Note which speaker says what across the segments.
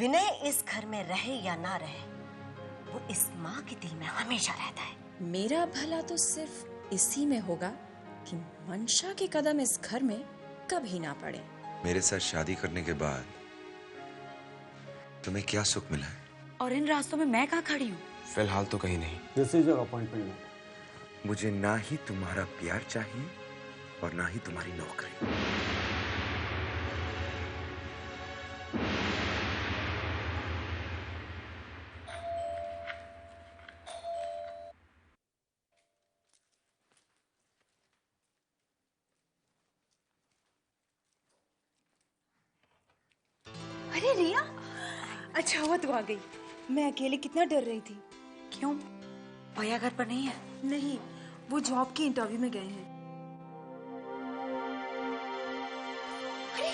Speaker 1: विनय इस घर में रहे या ना रहे, वो इस माँ के दिल में हमेशा रहता है।
Speaker 2: मेरा भला तो सिर्फ इसी में होगा कि मंशा के कदम इस घर में कभी ना पड़े।
Speaker 3: मेरे साथ शादी करने के बाद तुम्हें क्या सुख मिला है?
Speaker 4: और इन रास्तों में मैं कहाँ खड़ी हूँ?
Speaker 5: फिलहाल तो कहीं नहीं।
Speaker 6: This is your appointment.
Speaker 3: मुझे ना ही तुम्हारा प्यार चाहिए और ना ही तुम्हारी नौकरी।
Speaker 7: अरे रिया, अच्छा हुआ तू आ गई। मैं अकेले कितना डर रही थी।
Speaker 4: क्यों? भैया घर पर नहीं है?
Speaker 7: नहीं, वो जॉब के इंटरव्यू में गए हैं। अरे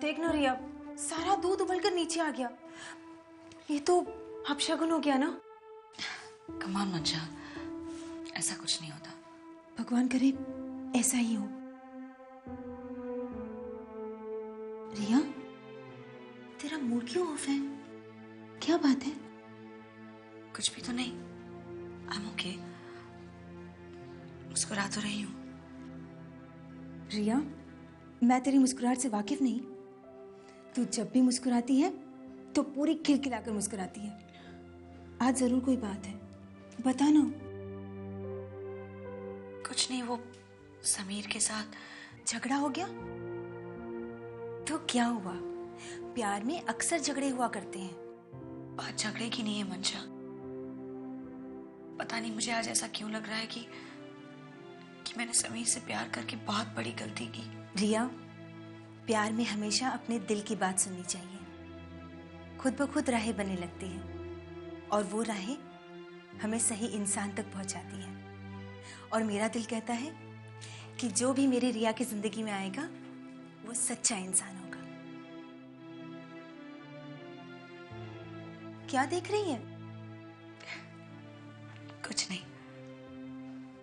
Speaker 7: देख ना रिया, सारा दूध उबलकर नीचे आ गया। ये तो अपशगुन हो गया ना।
Speaker 4: कम ऑन मंशा, ऐसा कुछ नहीं होता।
Speaker 7: भगवान करे ऐसा ही हो। रिया, तेरा मूड क्यों ऑफ है? क्या बात है?
Speaker 4: कुछ भी तो नहीं। I am okay. मुस्कुरा तो रही हूँ।
Speaker 7: रिया, मैं तेरी मुस्कुराहट से वाकिफ नहीं। तू जब भी मुस्कुराती है तो पूरी खिलखिलाकर मुस्कुराती है। आज जरूर कोई बात है, बता ना।
Speaker 4: कुछ नहीं, वो समीर के साथ
Speaker 7: झगड़ा हो गया? तो क्या हुआ? प्यार में अक्सर झगड़े हुआ करते हैं।
Speaker 4: बात झगड़े की नहीं है मंशा। पता नहीं मुझे आज ऐसा क्यों लग रहा है कि मैंने समीर से प्यार करके बहुत बड़ी गलती की।
Speaker 7: रिया, प्यार में हमेशा अपने दिल की बात सुननी चाहिए। खुद ब खुद राहें बनने लगती हैं और वो राहें हमें सही इंसान तक पहुंचाती हैं। और मेरा दिल कहता है कि जो भी मेरी रिया की जिंदगी में आएगा वो सच्चा इंसान होगा। क्या देख रही है?
Speaker 4: कुछ नहीं।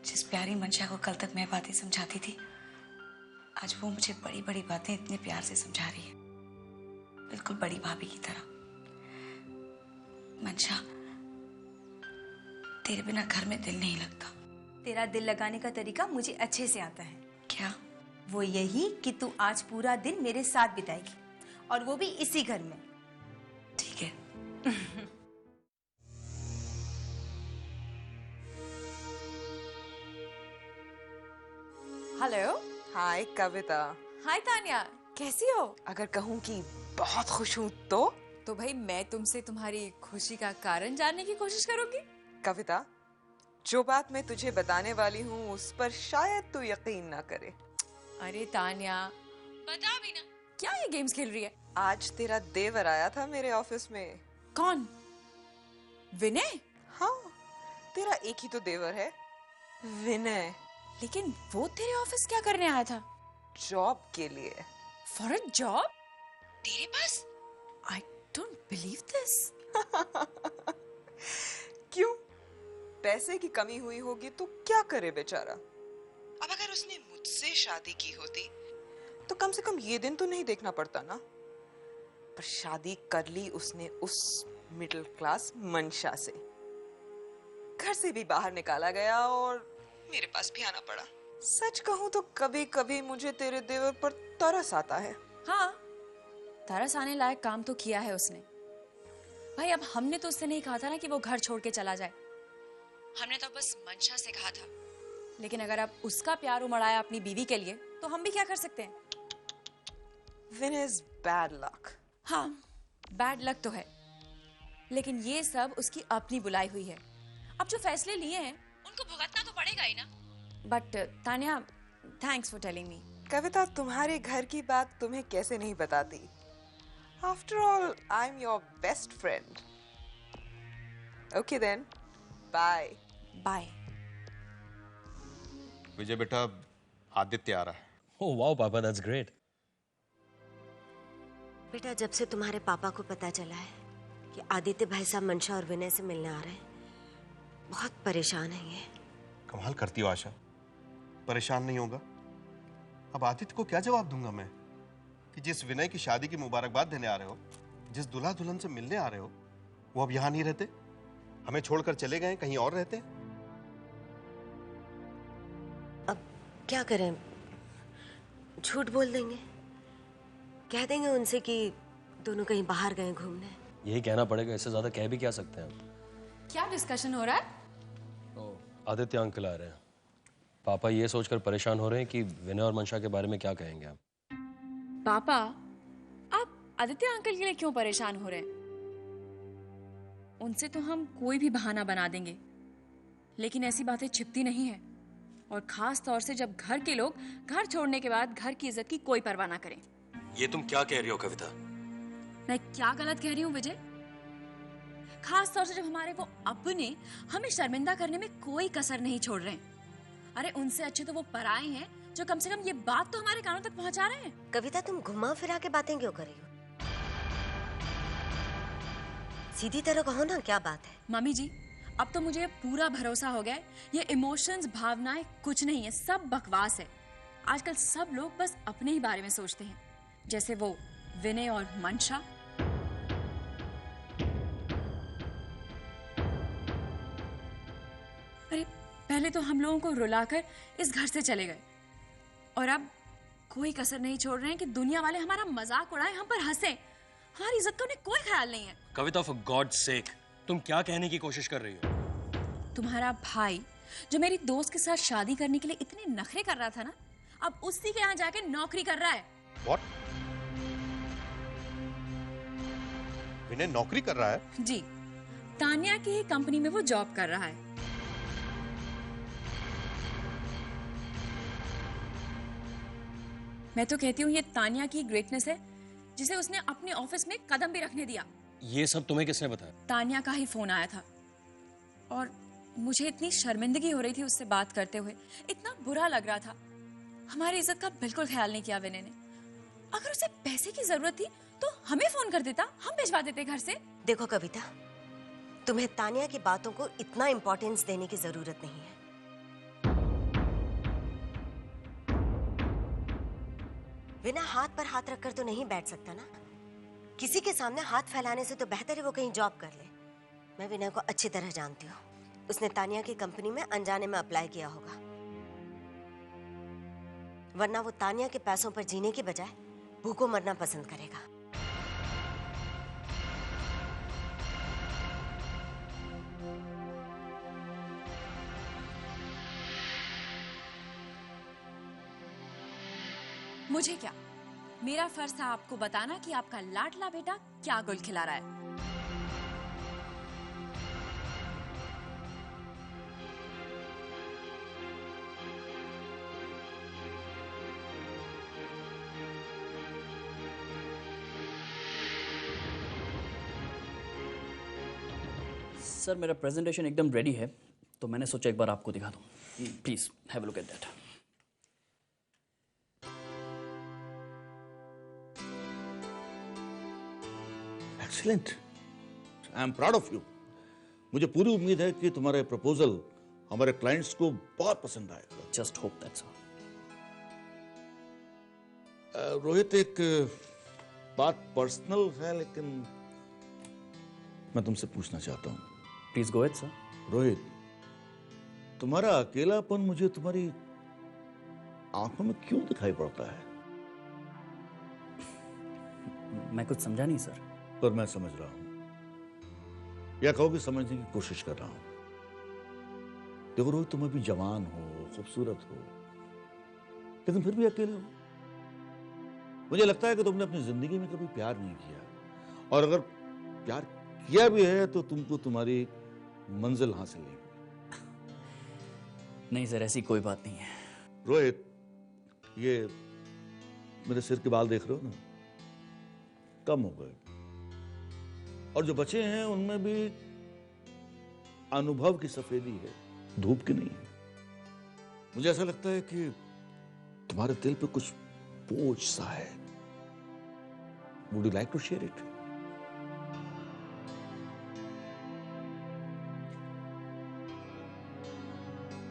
Speaker 4: जिस प्यारी मंशा को कल तक मैं बातें समझाती थी, आज वो मुझे बड़ी बड़ी बातें इतने प्यार से समझा रही है, बिल्कुल बड़ी भाभी की तरह। मंशा, तेरे बिना घर में दिल नहीं लगता।
Speaker 7: तेरा दिल लगाने का तरीका मुझे अच्छे से आता है।
Speaker 4: क्या?
Speaker 7: वो यही कि तू आज पूरा दिन मेरे साथ बिताएगी, और वो भी इसी घर में।
Speaker 4: ठीक है।
Speaker 8: हेलो।
Speaker 9: हाय कविता।
Speaker 8: हाय तान्या, कैसी हो?
Speaker 9: अगर कहूँ कि बहुत खुश हूँ तो
Speaker 8: भाई मैं तुमसे तुम्हारी खुशी का कारण जानने की कोशिश करूंगी।
Speaker 9: कविता, जो बात मैं तुझे बताने वाली हूँ उस पर शायद तू यकीन ना करे।
Speaker 8: अरे तान्या, बता भी ना, क्या ये गेम्स खेल रही है?
Speaker 9: आज तेरा देवर आया था मेरे ऑफिस में।
Speaker 8: कौन? विनय?
Speaker 9: हाँ, तेरा एक ही तो देवर है, विनय।
Speaker 8: लेकिन वो तेरे ऑफिस क्या करने आया था?
Speaker 9: जॉब के लिए।
Speaker 8: For a job? तेरे पास? I don't believe this.
Speaker 9: क्यों? पैसे की कमी हुई होगी तो क्या करे बेचारा। अब अगर उसने मुझसे शादी की होती तो कम से कम ये दिन तो नहीं देखना पड़ता ना। पर शादी कर ली उसने उस मिडिल क्लास मंशा से। घर से भी बाहर निकाला गया और मेरे पास भी आना पड़ा। सच कहूं तो कभी कभी मुझे तेरे देवर पर तरस आता है।
Speaker 8: हाँ, तरस आने लायक काम तो किया है उसने। भाई अब हमने तो उससे नहीं कहा था ना कि वो घर छोड़ के चला जाए। हमने तो बस मंशा से कहा था। लेकिन अगर अब उसका प्यार उमड़ाया अपनी बीवी के लिए तो हम भी क्या कर सकते हैं?
Speaker 9: Vinny is bad luck.
Speaker 8: हाँ, बैड लक तो है, लेकिन ये सब उसकी अपनी बुलाई हुई है। अब जो फैसले लिए हैं उनको भुगतना तो पड़ेगा ही ना। But Tanya, thanks for telling me.
Speaker 9: Kavita, तुम्हारे घर की बात तुम्हें कैसे नहीं बताती? After all, I'm your best friend. Okay then, bye.
Speaker 8: Bye.
Speaker 5: Vijay बेटा, आदित्य आ रहा है।
Speaker 6: ओह वाओ पापा, दैट्स ग्रेट।
Speaker 1: बेटा, जब से तुम्हारे पापा को पता चला है कि आदित्य भाई साहब मंशा और विनय से मिलने आ रहे हैं, बहुत परेशान हैं ये।
Speaker 5: कमाल करती हो आशा, परेशान नहीं होगा? अब आदित्य को क्या जवाब दूंगा मैं कि जिस विनय की शादी की मुबारकबाद देने आ रहे हो, जिस दूल्हा दुल्हन से मिलने आ रहे हो, वो अब यहां नहीं रहते, हमें छोड़कर चले गए, कहीं और रहते?
Speaker 1: अब क्या करें? झूठ बोल देंगे, कह देंगे उनसे कि दोनों कहीं बाहर गए घूमने।
Speaker 6: यही कहना पड़ेगा, इससे ज्यादा कह भी क्या सकते हैं हम?
Speaker 8: क्या डिस्कशन हो रहा है?
Speaker 6: आदित्य अंकल आ रहे हैं। पापा ये सोचकर परेशान हो रहे हैं कि विनय और मंशा के बारे में क्या कहेंगे आप।
Speaker 8: पापा, आप आदित्य अंकल के लिए क्यों परेशान हो रहे हैं? उनसे तो हम कोई भी बहाना बना देंगे, लेकिन ऐसी बातें छिपती नहीं है, और खास तौर से जब घर के लोग घर छोड़ने के बाद घर की इज्जत की कोई परवाह ना करें।
Speaker 6: ये तुम क्या कह रही हो कविता?
Speaker 8: मैं क्या गलत कह रही हूँ विजय? खास तौर से जब हमारे वो अपने हमें शर्मिंदा करने में कोई कसर नहीं छोड़ रहे हैं। अरे उनसे अच्छे तो वो पराए हैं जो कम से कम ये बात तो हमारे कानों तक पहुंचा रहे हैं।
Speaker 1: कविता, तुम घुमा फिरा के बातें क्यों कर रही हो? सीधी तरह कहो ना, क्या बात है?
Speaker 8: मम्मी जी, अब तो मुझे पूरा भरोसा हो गया है, ये इमोशंस, भावनाएं कुछ नहीं है, सब बकवास है। आजकल सब लोग बस अपने ही बारे में सोचते हैं, जैसे वो विनय और मंशा। अरे पहले तो हम लोगों को रुलाकर इस घर से चले गए, और अब कोई कसर नहीं छोड़ रहे हैं कि दुनिया वाले हमारा मजाक उड़ाएं, हम पर हंसे। हमारी इज्जत का उन्हें कोई ख्याल नहीं है।
Speaker 6: कविता, फॉर गॉड्स सेक, तुम क्या कहने की कोशिश कर रही हो?
Speaker 8: तुम्हारा भाई जो मेरी दोस्त के साथ शादी करने के लिए इतने नखरे कर रहा था ना, अब उसी के यहाँ जाके नौकरी कर रहा है।
Speaker 5: What? विनय नौकरी कर रहा है?
Speaker 8: जी, तानिया की ही कंपनी में वो जॉब कर रहा है। मैं तो कहती हूँ ये तानिया की ग्रेटनेस है, जिसे उसने अपने ऑफिस में कदम भी रखने दिया।
Speaker 6: ये सब तुम्हें किसने बताया?
Speaker 8: तानिया का ही फोन आया था, और मुझे इतनी शर्मिंदगी हो रही थी उससे बात करते हुए, इतना बुरा लग रहा था। हमारी इज्जत का बिल्कुल ख्याल नहीं किया विनय ने। अगर उसे पैसे की जरूरत थी तो हमें फोन कर देता, हम भिजवा देते घर से।
Speaker 1: देखो कविता, तुम्हें तानिया की बातों को इतना इंपॉर्टेंस देने की जरूरत नहीं है। विनय हाथ पर हाथ रखकर तो नहीं बैठ सकता ना। किसी के सामने हाथ फैलाने से तो बेहतर है वो कहीं जॉब कर ले। मैं विनय को अच्छी तरह जानती हूँ, उसने तानिया की कंपनी में अनजाने में अप्लाई किया होगा, वरना वो तानिया के पैसों पर जीने की बजाय भूखों मरना पसंद करेगा।
Speaker 8: मुझे क्या, मेरा फर्ज था आपको बताना कि आपका लाडला बेटा क्या गुल खिला रहा है।
Speaker 10: सर, मेरा प्रेजेंटेशन एकदम रेडी है, तो मैंने सोचा एक बार आपको दिखा दूं। Please have a look at that.
Speaker 11: Excellent, I am proud of you. मुझे पूरी उम्मीद है कि तुम्हारा प्रपोजल हमारे क्लाइंट्स को बहुत पसंद आएगा।
Speaker 10: Just hope that sir.
Speaker 11: Rohit, एक बात पर्सनल है, लेकिन मैं तुमसे पूछना चाहता हूँ।
Speaker 10: Please go ahead sir.
Speaker 11: Rohit, तुम्हारा अकेलापन मुझे तुम्हारी आंखों में क्यों दिखाई पड़ता है?
Speaker 10: मैं कुछ समझा नहीं सर।
Speaker 11: पर मैं समझ रहा हूं, या कहो कि समझने की कोशिश कर रहा हूं। देखो रोहित, तुम अभी जवान हो, खूबसूरत हो, लेकिन फिर भी अकेले हो। मुझे लगता है कि तुमने अपनी जिंदगी में कभी प्यार नहीं किया, और अगर प्यार किया भी है तो तुमको तुम्हारी मंजिल हासिल नहीं हुई।
Speaker 10: नहीं सर, ऐसी कोई बात नहीं है।
Speaker 11: रोहित, ये मेरे सिर के बाल देख रहे हो ना, कम हो गए, और जो बचे हैं उनमें भी अनुभव की सफेदी है, धूप की नहीं है। मुझे ऐसा लगता है कि तुम्हारे दिल पे कुछ बोझ सा है। Would you like to share it?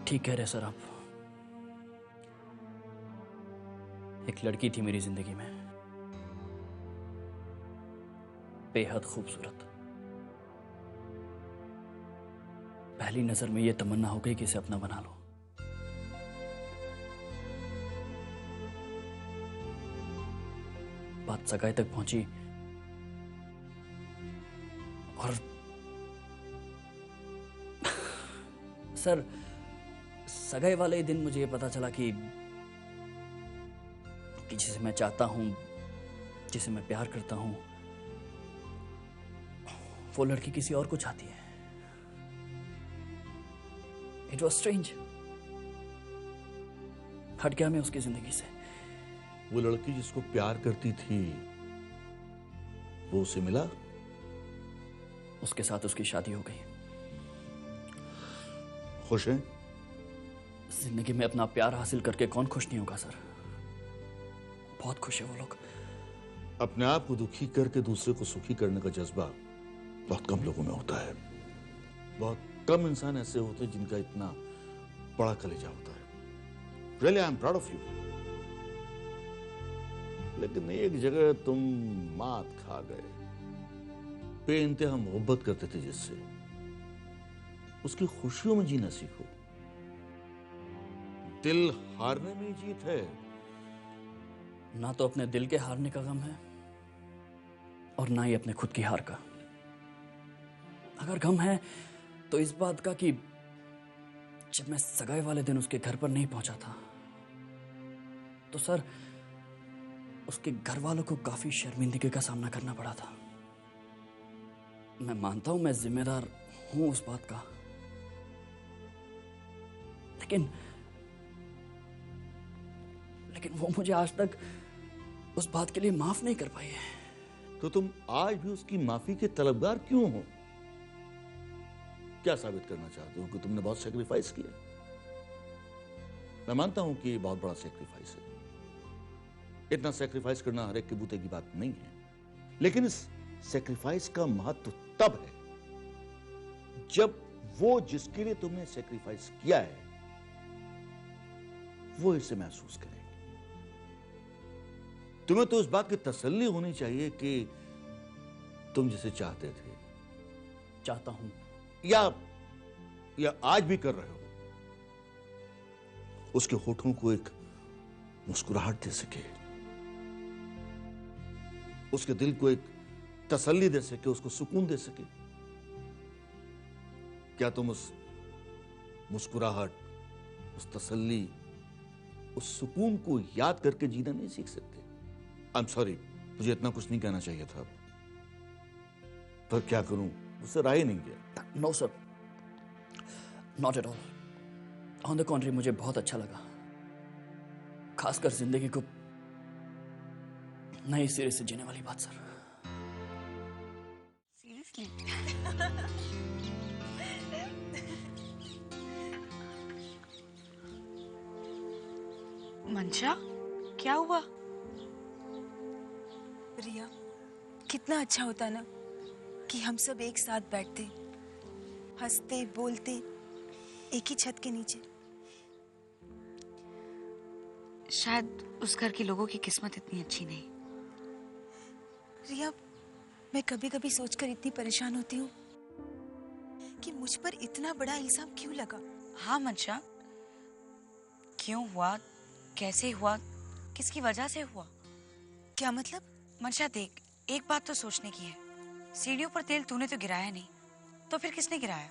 Speaker 10: ठीक कह रहे सर आप। एक लड़की थी मेरी जिंदगी में, बेहद खूबसूरत। पहली नजर में यह तमन्ना हो गई कि इसे अपना बना लो। बात सगाई तक पहुंची और सर सगाई वाले ही दिन मुझे ये पता चला कि जिसे मैं चाहता हूं, जिसे मैं प्यार करता हूं, वो लड़की किसी और को चाहती है। It was strange. हट गया मैं उसकी जिंदगी से।
Speaker 11: वो लड़की जिसको प्यार करती थी वो उसे मिला,
Speaker 10: उसके साथ उसकी शादी हो गई।
Speaker 11: खुश हैं?
Speaker 10: जिंदगी में अपना प्यार हासिल करके कौन खुश नहीं होगा सर। बहुत खुश है वो लोग।
Speaker 11: अपने आप को दुखी करके दूसरे को सुखी करने का जज्बा बहुत कम लोगों में होता है। बहुत कम इंसान ऐसे होते हैं जिनका इतना बड़ा कलेजा होता है। Really I am proud of you. लेकिन एक जगह तुम मात खा गए। बेइंतहा मोहब्बत करते थे जिससे, उसकी खुशियों में जीना सीखो। दिल हारने में ही जीत है।
Speaker 10: ना तो अपने दिल के हारने का गम है और ना ही अपने खुद की हार का। अगर गम है तो इस बात का कि जब मैं सगाई वाले दिन उसके घर पर नहीं पहुंचा था तो सर उसके घर वालों को काफी शर्मिंदगी का सामना करना पड़ा था। मैं मानता हूं मैं जिम्मेदार हूं उस बात का, लेकिन वो मुझे आज तक उस बात के लिए माफ नहीं कर पाई है।
Speaker 11: तो तुम आज भी उसकी माफी के तलबगार क्यों हो? क्या साबित करना चाहते हो कि तुमने बहुत सेक्रीफाइस किया? मैं मानता हूं कि ये बहुत बड़ा सेक्रीफाइस है। इतना सेक्रीफाइस करना हर एक के बूते की बात नहीं है, लेकिन इस सेक्रीफाइस का महत्व तब है जब वो जिसके लिए तुमने सेक्रीफाइस किया है वो इसे महसूस करे। तुम्हें तो इस बात की तसल्ली होनी चाहिए कि तुम जिसे चाहते थे,
Speaker 10: चाहता हूं
Speaker 11: या आज भी कर रहे हो, उसके होठों को एक मुस्कुराहट दे सके, उसके दिल को एक तसल्ली दे सके, उसको सुकून दे सके। क्या तुम उस मुस्कुराहट, उस तसल्ली, उस सुकून को याद करके जीना नहीं सीख सकते? आई एम सॉरी, मुझे इतना कुछ नहीं कहना चाहिए था, पर क्या करूं, उससे राह ही नहीं गया।
Speaker 10: No sir, not at all. On the contrary मुझे बहुत अच्छा लगा, खासकर जिंदगी को नए सिरे से जीने वाली बात सर।
Speaker 4: सीरियसली? मंशा, क्या हुआ?
Speaker 7: रिया, कितना अच्छा होता ना कि हम सब एक साथ बैठते, हंसते बोलते, एक ही छत के नीचे।
Speaker 4: शायद उस घर के लोगों की किस्मत इतनी अच्छी नहीं।
Speaker 7: रिया, मैं कभी कभी सोचकर इतनी परेशान होती हूँ कि मुझ पर इतना बड़ा इल्जाम क्यों लगा।
Speaker 4: हाँ मंशा, क्यों हुआ, कैसे हुआ, किसकी वजह से हुआ?
Speaker 7: क्या मतलब?
Speaker 4: मंशा देख, एक बात तो सोचने की है, सीढ़ियों पर तेल तूने तो गिराया नहीं, तो फिर किसने गिराया?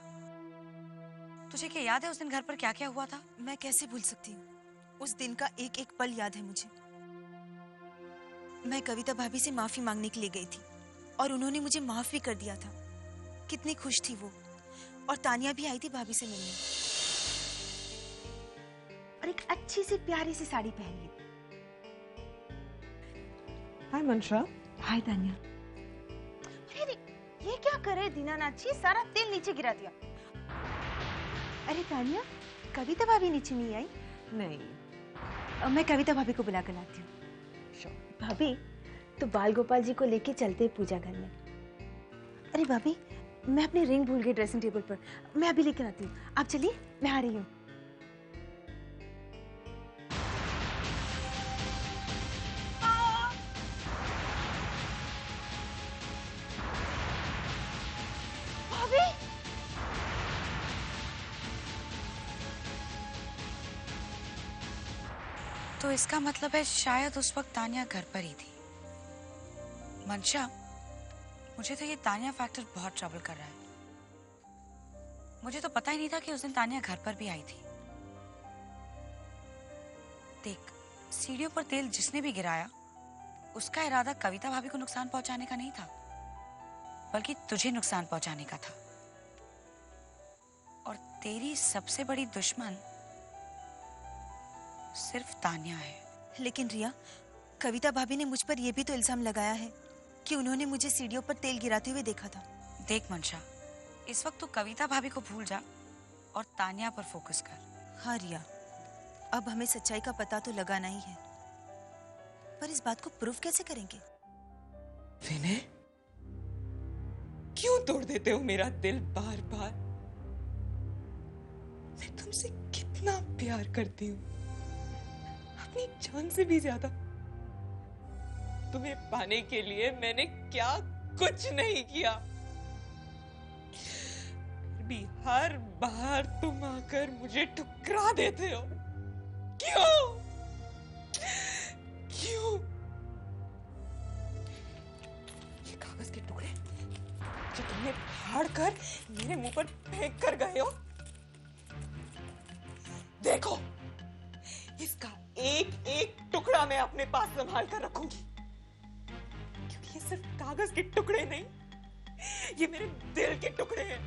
Speaker 4: तुझे क्या याद है उस दिन घर पर क्या क्या हुआ था?
Speaker 7: मैं कैसे भूल सकती हूँ, उस दिन का एक एक पल याद है मुझे। मैं कविता भाभी से माफी मांगने के लिए गई थी और उन्होंने मुझे माफ भी कर दिया था। कितनी खुश थी वो, और तानिया भी आई थी भाभी से मिलने, और एक अच्छी सी प्यारी सी साड़ी पहनी।
Speaker 9: हाय मंशा।
Speaker 7: हाय तानिया। अरे ये क्या करे दीनानाथ जी, सारा तेल नीचे गिरा दिया। अरे तानिया, कविता भाभी नीचे नहीं आई?
Speaker 9: नहीं।
Speaker 7: मैं कविता भाभी को बुला कर लाती हूँ। भाभी, तो बाल गोपाल जी को लेके चलते पूजा घर में। अरे भाभी, मैं अपनी रिंग भूल गई ड्रेसिंग टेबल पर, मैं अभी लेकर आती हूँ। आप चलिए, मैं आ रही हूँ।
Speaker 4: इसका मतलब है शायद उस वक्त तानिया घर पर ही थी। मंशा, मुझे तो ये तानिया फैक्टर बहुत ट्रबल कर रहा है। मुझे तो पता ही नहीं था कि उस दिन तानिया घर पर भी आई थी। देख, सीढ़ियों पर तेल जिसने भी गिराया उसका इरादा कविता भाभी को नुकसान पहुंचाने का नहीं था, बल्कि तुझे नुकसान पहुंचाने का था। और तेरी सबसे बड़ी दुश्मन सिर्फ तानिया है।
Speaker 7: लेकिन रिया, कविता भाभी ने मुझ पर यह भी तो इल्जाम लगाया है कि उन्होंने मुझे सीढ़ियों पर तेल गिराते हुए देखा था।
Speaker 4: देख मंशा, इस वक्त तू कविता भाभी को भूल जा और तानिया पर फोकस कर।
Speaker 7: हाँ रिया, अब हमें सच्चाई का पता तो लगाना ही है, पर इस बात को प्रूफ कैसे करेंगे?
Speaker 9: विनय, क्यों तोड़ देते हो मेरा दिल बार बार? मैं तुमसे कितना प्यार करती हूँ, अपनी जान से भी ज्यादा। तुम्हें पाने के लिए मैंने क्या कुछ नहीं किया, फिर भी हर बार तुम आकर मुझे ठुकरा देते हो। क्यों? क्यों? ये कागज के टुकड़े जो तुमने फाड़ कर मेरे मुंह पर फेंक कर गए हो, देखो, इसका एक एक टुकड़ा मैं अपने पास संभाल कर रखूंगी, क्योंकि ये सिर्फ कागज के टुकड़े नहीं, ये मेरे दिल के टुकड़े हैं।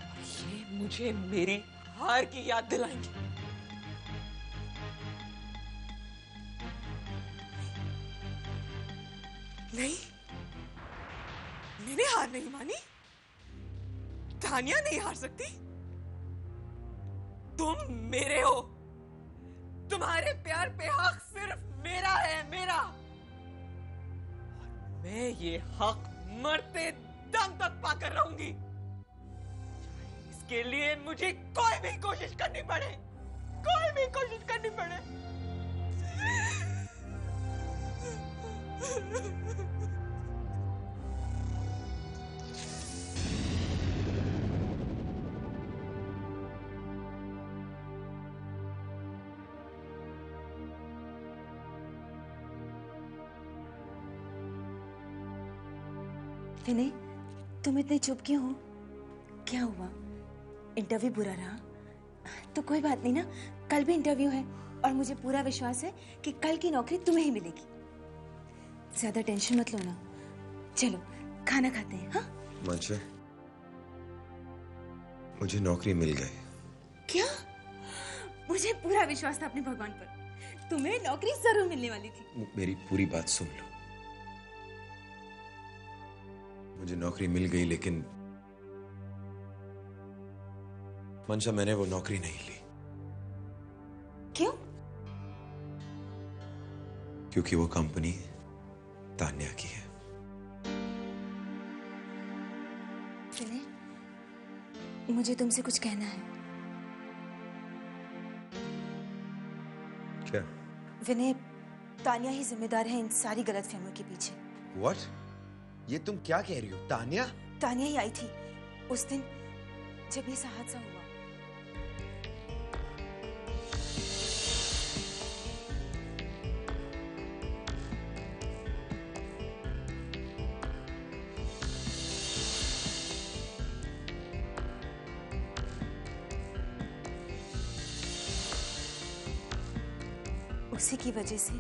Speaker 9: और ये मुझे मेरी हार की याद दिलाएंगे। नहीं, मैंने हार नहीं मानी। तानिया नहीं हार सकती। तुम मेरे हो, तुम्हारे प्यार पे हक सिर्फ मेरा है, मेरा। और मैं ये हक मरते दम तक पाकर रहूंगी, इसके लिए मुझे कोई भी कोशिश करनी पड़े, कोई भी कोशिश करनी पड़े।
Speaker 7: विनय, तुम इतने चुप क्यों हो? क्या हुआ? इंटरव्यू बुरा रहा? तो कोई बात नहीं ना, कल भी इंटरव्यू है और मुझे पूरा विश्वास है कि कल की नौकरी तुम्हें ही मिलेगी। ज्यादा टेंशन मत लो ना। चलो खाना खाते हैं। हाँ
Speaker 3: मंशा, मुझे नौकरी मिल गई।
Speaker 7: क्या? मुझे पूरा विश्वास था अपने भगवान पर, तुम्हें नौकरी जरूर मिलने वाली थी।
Speaker 3: मेरी पूरी बात सुन लो। मुझे नौकरी मिल गई, लेकिन मंशा, मैंने वो नौकरी नहीं ली।
Speaker 7: क्यों?
Speaker 3: क्योंकि वो कंपनी तान्या की है।
Speaker 7: विनय, मुझे तुमसे कुछ कहना है।
Speaker 3: क्या?
Speaker 7: विनय, तान्या ही जिम्मेदार है इन सारी गलतफहमियों के पीछे।
Speaker 3: What? ये तुम क्या कह रही हो? तान्या?
Speaker 7: तान्या ही आई थी उस दिन जब ये हादसा हुआ। उसी की वजह से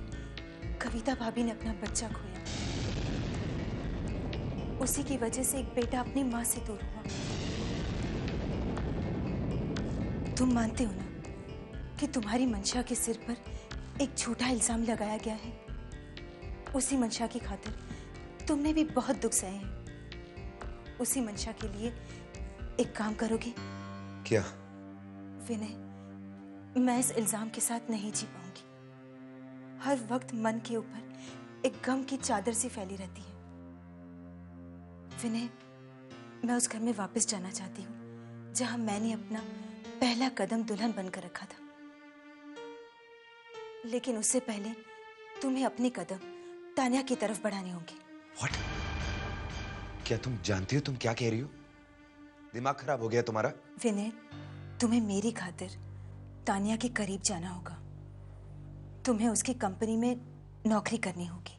Speaker 7: कविता भाभी ने अपना बच्चा खोया। उसी की वजह से एक बेटा अपनी माँ से दूर हुआ। तुम मानते हो ना कि तुम्हारी मंशा के सिर पर एक झूठा इल्जाम लगाया गया है? उसी मंशा की खातिर तुमने भी बहुत दुख सहे हैं। उसी मंशा के लिए एक काम करोगे?
Speaker 3: क्या?
Speaker 7: विनय, मैं इस इल्जाम के साथ नहीं जी पाऊंगी। हर वक्त मन के ऊपर एक गम की चादर सी फैली रहती है। विनय, मैं उस घर में वापस जाना चाहती हूँ जहां मैंने अपना पहला कदम दुल्हन बनकर रखा था। लेकिन उससे पहले तुम्हें अपने कदम तान्या की तरफ बढ़ाने होंगे।
Speaker 3: What? क्या तुम जानती हो तुम क्या कह रही हो? दिमाग खराब हो गया तुम्हारा?
Speaker 7: विनय, तुम्हें मेरी खातिर तानिया के करीब जाना होगा। तुम्हें उसकी कंपनी में नौकरी करनी होगी।